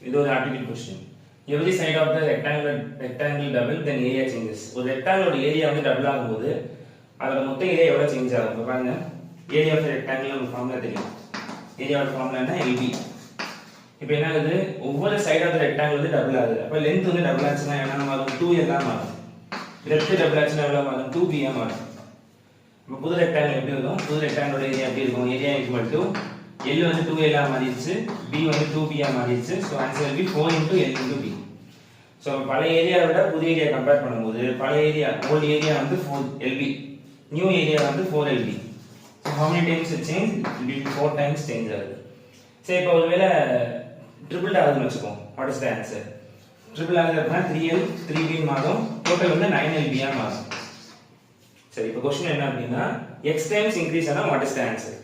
இது ஒரு aptitude question. Every side of the rectangle double then area changes. ஒரு ரெக்டாங்கிளோட ஏரியா வந்து டபுள் ஆகும்போது அதோட மொத்த ஏரியா எவ்வளவு சேஞ்ச் ஆகும்? இப்போ பாருங்க, ஏரியா ஆஃப் ரெக்டாங்கிள் நமக்கு ஃபார்முலா தெரியும். ஏரியாவோட ஃபார்முலா என்ன? LB. இப்போ என்ன ஆகுது, ஒவ்வொரு சைடு ஆஃப் த ரெக்டாங்கிள் வந்து டபுள் ஆகுது. அப்போ லென்த் வந்து டபுள் ஆச்சுன்னா என்ன மாறும்? 2L தான் மாறும். லெஃப்ட் டபுள் ஆச்சுன்னா எவ்வளவு மாறும்? 2B ஆ மாறும். இப்போ புது ரெக்டாங்கிள் எப்படி இருக்கும்? புது ரெக்டாங்கிளோட ஏரியா எப்படி இருக்கும்? ஏரியா ஈக்குவல் டு L வந்து 2L ஆ மாறிடுச்சு, B வந்து 2B ஆ மாறிடுச்சு. So answer will be 4 into L into B. So பழைய ஏரியாவை விட புது ஏரியா கம்பேர் பண்ணும்போது பழைய ஏரியா ஓல்டு ஏரியா வந்து 4LB, நியூ ஏரியா வந்து 4LB. So how many times it change? It will be 4 times change ஆகுது. சரி, இப்போ ஒருவேளை ட்ரிபிள் ஆகுதுன்னு வச்சுக்கோம். What is the answer? Triple ஆகுது அப்படின்னா 3L 3B மாறும், டோட்டல் வந்து 9LB ஆ மாறும். சரி, இப்போ கொஸ்டின் என்ன அப்படின்னா x டைம்ஸ் இன்க்ரீஸ் ஆனால் வாட் இஸ் த ஆன்சர்?